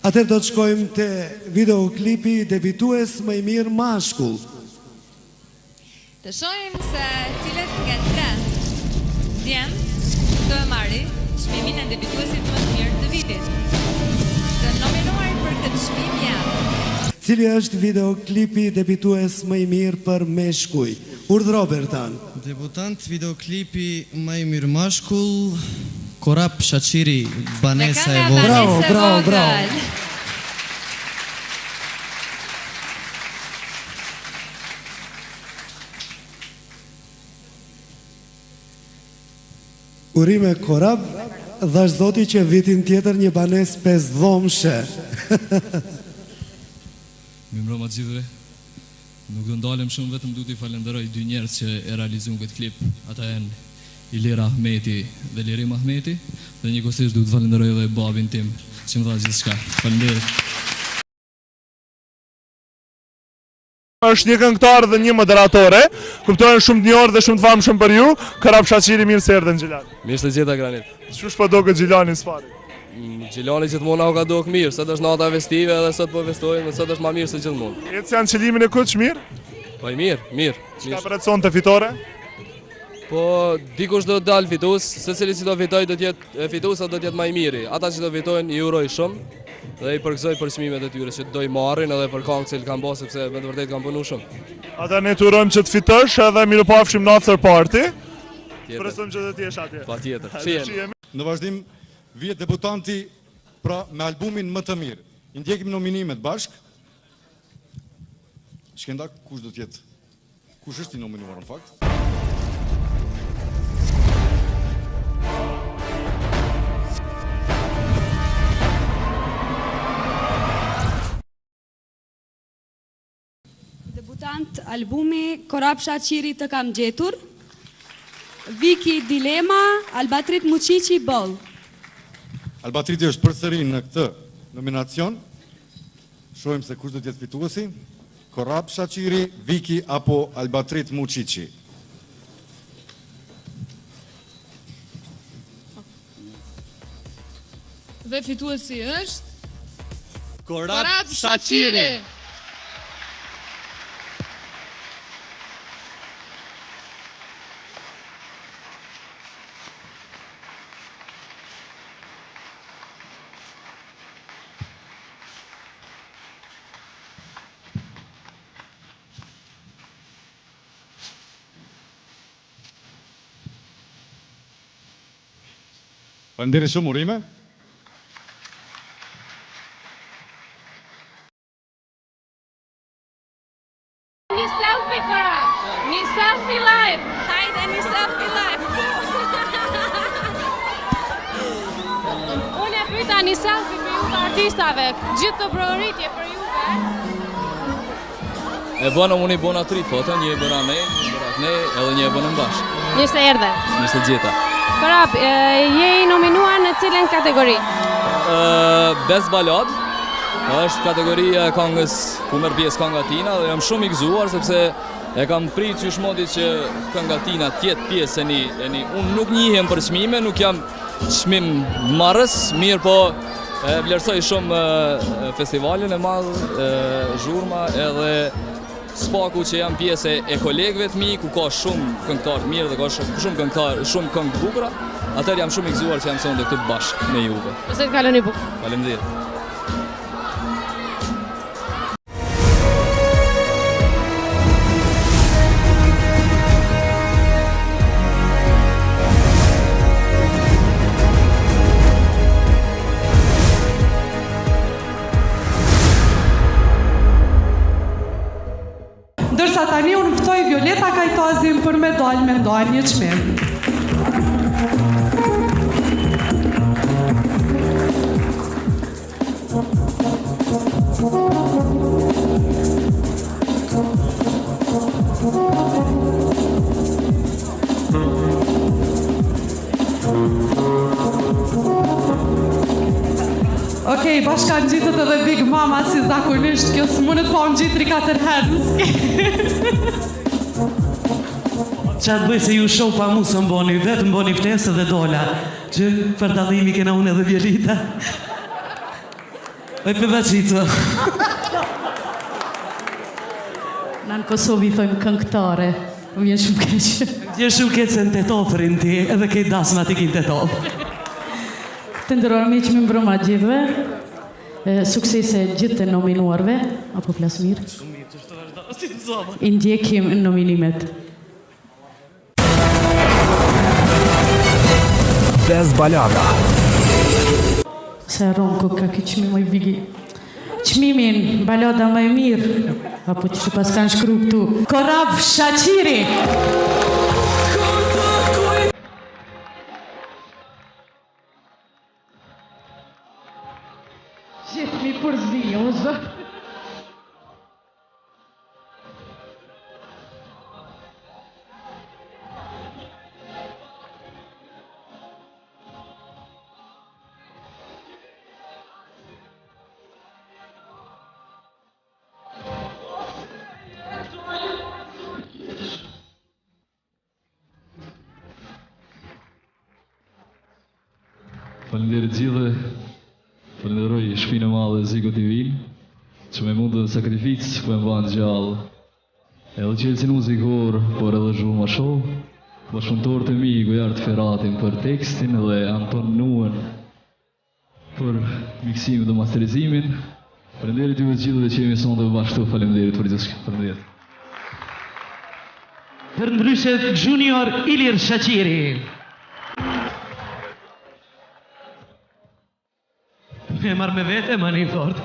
Atëherë do të shkojmë te videoklipi debitues më i mirë mashkull. Të shohim se cilët nga tre djem do e marri çmimin e debituesit më të mirë të vitit. Të nominuar për këtë çmim janë: Cili është videoklipi debitues më i mirë për meshkuj? Urdhro Bertan. Debutant videoklipi më i mirë mashkull, Korap Shaqiri, Banesa e Vogël. Bravo, bravo, bravo. Urime Korap, dhash zoti që vitin tjetër një banes 5 dhomshe. Mirëmbrëma të gjithëve. Nuk do ndalem shumë, vetëm du t'i falenderoj dy njerëz që e realizuan këtë klip. Ata janë Ilir Ahmeti dhe Lirim Ahmeti, dhe njëkohësisht du të falenderoj edhe babin tim që më dha gjithçka. Faleminderit. Është një këngëtar dhe një moderatore, kuptojnë shumë të njohur dhe shumë të famshëm për ju. Korap Shaqiri, mirë se erdhën Xhilani. Mirë se gjeta Granit. Çu po do këtë Xhilani s'pari? Xhilani gjithmonë na ka dok mirë, sot është nata festive dhe sot po festojmë, sot është më mirë se gjithmonë. Ecë janë qëllimin e këtë mirë? Po mirë. Çka përretson të fitore? Po dikush do të dalë fitues, secili që do fitoj do të jetë fituesa, do të jetë më i miri. Ata që do fitojnë i uroj shumë dhe i përgëzoj për çmimet e tyre që do i marrin edhe për këngët që kanë bërë sepse me të vërtetë kanë punuar shumë. Ata ne të urojmë që të fitosh edhe mirupafshim në after party. Presojmë që të jesh atje. Patjetër. Shihem. Në vazhdim vjet debutanti pra me albumin më të mirë. I ndjekim nominimet bashk. Shkenda, kush do të jetë? Kush është i nominuar në fakt? Debutant albumi Korap Shaqiri Të kam gjetur, Viki Dilema, Albatrit Muqiqi Boll. Albatriti është përsëri në këtë nominacion. Shohim se kush do të jetë fituesi. Korap Shaqiri, Viki apo Albatrit Muqiqi. Dhe fituesi është Korap Shaqiri. Faleminderit shumë Urime. Një selfie Korap, një selfie live. Hajde një selfie live. Unë e pyeta një selfie për ju të artistave, gjithë të provoritje për juve. E bëna unë i bëna 3 foto, një e bëna ne, një e bëna ne, edhe një e bëna bashkë. Mirë se erdhe. Mirë se gjeta. Korap, je i nominuar në cilën kategori? Best Ballad është kategoria e këngës ku merr pjesë kënga Tina dhe jam shumë i gëzuar sepse e kam pritur qyshmoti që kënga Tina të jetë pjesë e një unë nuk njihem për çmime, nuk jam çmim marrës, mirë po vlerësoj shumë festivalin e madh, zhurma edhe spaku që jam pjesë e kolegëve të mi, ku ka shumë këngëtar të mirë dhe ka shumë këngëtar, shumë këngë të bukura, atëherë jam shumë i gëzuar që jam sonte këtu bashkë me juve. Ose të kaloni bukur. Faleminderit. Ndërsa tani unë ftoj Violeta Kajtazin për me dalë me ndajnë një çmim. Okej, bashka në gjitët edhe Big Mama, si zakonisht, kjo së mundet po në gjitë 3-4 herë. Qa të bëj se ju show pa mu së mboni, vetë mboni ftesë dhe dola, që për dalimi kena unë edhe Vjelita. E pevacica. Na në Kosovë i thojmë këngëtare. Më vjen shumë keq. Vjen shumë keq se në Tetofrin ti, edhe ke dasma ti kin Tetof. Të nderuar miq, më mbroma gjithëve. Suksese gjithë të nominuarve, apo flas mirë? Shumë mirë, ç'është vazhdo, si të zoma. I ndjekim në nominimet. Bez balada. Se Ronko ka këtë qmim i vigi. Qmimin, balada më e mirë, apo që pas kanë shkru këtu. Korab Shaqiri! Gjithë mi përzi, o zë. Faleminderit gjithë, falenderoj shpinë e madhe Zigo TV, që me mundë dhe sakrificë për e mbanë gjallë. Edhe qelësin muzikor, por edhe zhurë ma shohë, bashkëpunëtorët e mi, Gojartë Feratin për tekstin dhe Anton Nuën për miksim dhe masterizimin. Falenderit ju gjithë dhe që jemi sonë dhe bashkëtu, falenderit për gjithë, falenderit. Për ndryshet Junior Ilir Shaqiri. Me marrë me vete, ma një fort.